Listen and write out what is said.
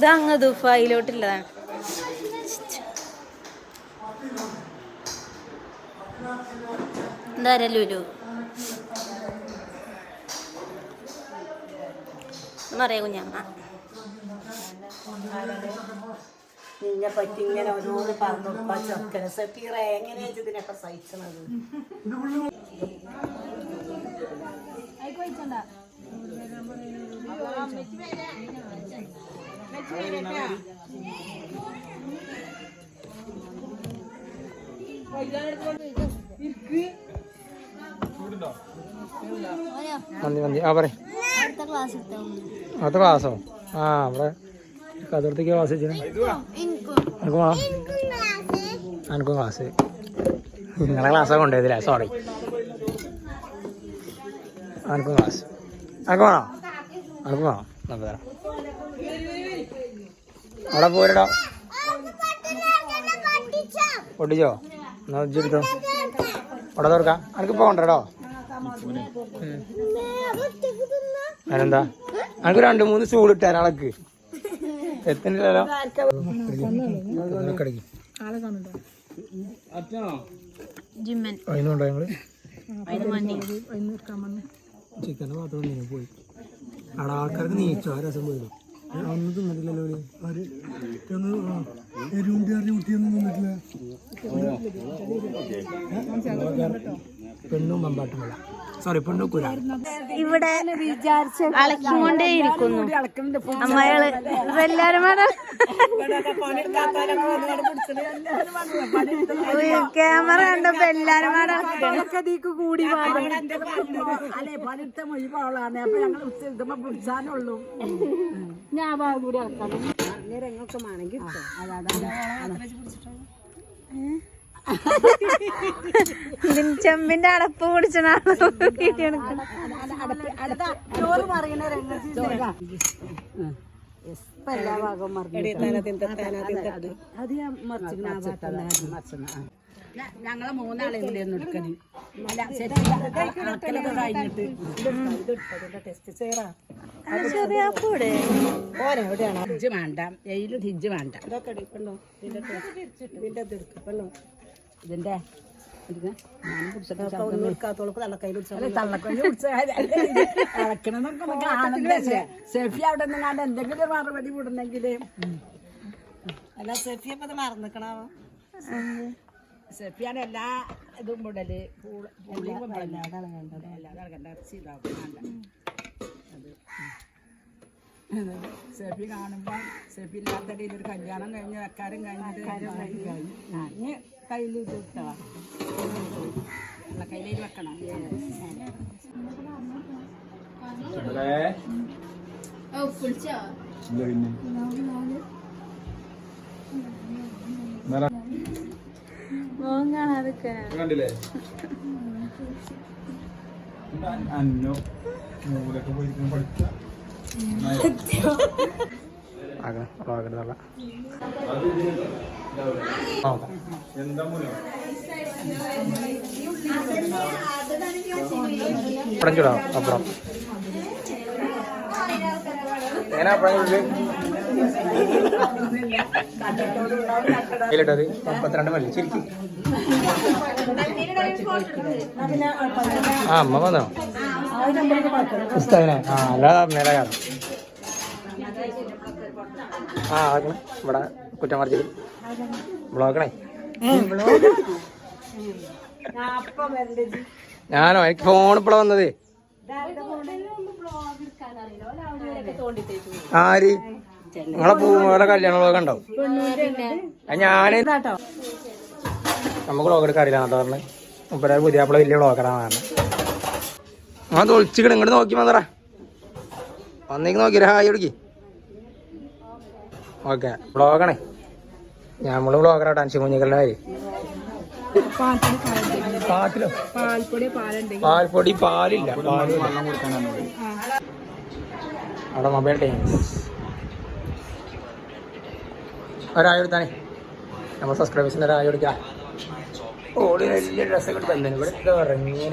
ഇതങ്ങ് ദുബായിലോട്ടുള്ളതാണ്. എന്താ ലുലു പറയാ കുഞ്ഞമ്മ നിന്നെ പറ്റി ഇങ്ങനെ ഓരോന്ന് പറഞ്ഞു ചെറുക്കനെ സഫീറ എങ്ങനെയാ ഇതിനൊക്കെ സഹിച്ചത്? അടുത്ത ക്ലാസ്സോ? ആ അവിടെ കതിർത്തേക്ക് ക്ലാസ് വെച്ചിന്. എനിക്കും ക്ലാസ്. നിങ്ങളെ ക്ലാസ്സൊക്കെ കൊണ്ടുപോയതില്ലേ? സോറി. എനിക്കും ക്ലാസ്. എനിക്ക് വേണോ? എനിക്ക് വേണോ? നമുക്ക് തരാം. അവിടെ പോരടോ. പൊട്ടിച്ചോ? എന്നാ എടുത്തോ. അവിടെ തുറക്കാം. എനിക്കിപ്പോ കൊണ്ടോ? അതിനെന്താ? എനിക്ക് 2-3 സ്റ്റൂൾ ഇട്ടാ ഒരാൾക്ക് എത്തണില്ലല്ലോ. അതിനുണ്ടോ ഞങ്ങള് ചിക്കൻ്റെ മാത്രം പോയി അവിടെ ആൾക്കാർക്ക് നീച്ചോ? ആ രസം പോയില്ലോ. ഒന്നും തിന്നിട്ടില്ലല്ലോ. കുട്ടിയൊന്നും തിന്നിട്ടില്ല. പെണ്ണും പമ്പാട്ടുമല്ല. സോറി, പെണ്ണുക്കൂല. ഇവിടെ അളക്കിക്കൊണ്ടേയിരിക്കുന്നു അമ്മകള്. എല്ലാരും ക്യാമറ കണ്ടപ്പോ എല്ലാരും കൂടി അല്ലെ പണിത്ത മൊഴിപ്പാളാണ്. അപ്പൊ ഞങ്ങൾ ഉച്ചമ പിടിച്ചാനുള്ളൂ. ഞാൻ കൂടി ഇളക്കാം. രംഗൊക്കെ ആണെങ്കിൽ ചെമ്പിന്റെ അടപ്പ് പിടിച്ചാണ് ചോറ് മറിയുന്ന രംഗത്ത് എല്ലാ ഭാഗവും ഞങ്ങളെ 3 ആളെ കൂടി ഒന്ന് എടുക്കണേ. അളക്കലൊക്കെ കഴിഞ്ഞിട്ട് ടെസ്റ്റ് ചെയ്യറാ. ഓരെവിടെയാണ്? ഹിജ് വേണ്ട, എയിലും ഹിജ് വേണ്ട. ഇതൊക്കെ എടുക്കണ്ടോ? ഇതിന്റെ എടുക്കണോ? ഇതിന്റെ സെഫി അവിടെ നിന്നാണ്ട് എന്തെങ്കിലും മറുപടി വിടണെങ്കില്. അല്ല സെഫി അപ്പൊ മറന്നിക്കണോ? സെഫിയാണ് എല്ലാ ഇതും വിടല്. സെഫി കാണുമ്പോ സെഫി ഇല്ലാത്തടിയിൽ ഒരു കല്യാണം കഴിഞ്ഞ് വെക്കാരും കഴിഞ്ഞിട്ട് ഇനി കയ്യിൽ ഇത് ഇട്ടവാ. കയ്യിൽ വെക്കണം. കണ്ടില്ലേ? അന്നോ മൂലൊക്കെ പോയിരിക്കും പഠിച്ച ചൂടാ അപ്പുറം എങ്ങനെ ഇട്ടത് 32 മല്ലി ശരിക്കും. ആ അമ്മ വന്നോ? ഉസ്താദിനെ ആ അല്ലാതെ മേലെ കാരണം ആ ആക്കണേ. ഇവിടെ കുറ്റം മറിച്ചിട്ട് ബ്ലോക്കണേ. ഞാനോ? എനിക്ക് ഫോൺ ഇപ്പോഴാ വന്നത്. ആര്? നിങ്ങളെ പൂമോടെ കല്യാണ വ്ളോഗ് ഉണ്ടാവും. ഞാന് നമുക്ക് വ്ളോഗ് എടുക്കാൻ അറിയില്ല കേട്ടോ. പറഞ്ഞ് മുപ്പത് പുതിയാപ്പിള വലിയ വ്ളോഗറാണ് പറഞ്ഞത്. ആ തൊളിച്ചിക്കണ ഇങ്ങോട്ട് നോക്കി വന്നറ വന്നേക്ക് നോക്കി ഹായ് എടുക്കി. ഓക്കെ വ്ളോഗാണേ. നമ്മള് വ്ളോഗറാട്ടോ. അൻഷിമുഞ്ഞികളുടെ കാര്യം. പാട്ടിലോ? പാൽപ്പൊടി പാലില്ല. അവിടെ മൊബൈൽ ടൈംസ് ഒരായ എടുത്താണേ. നമ്മൾ സബ്സ്ക്രൈബേഴ്സിന് ഒരായ എടുക്കാം. ഓടി വലിയ ഡ്രസ്സൊക്കെ തന്നെ ഇവിടെ ഇറങ്ങിയേ.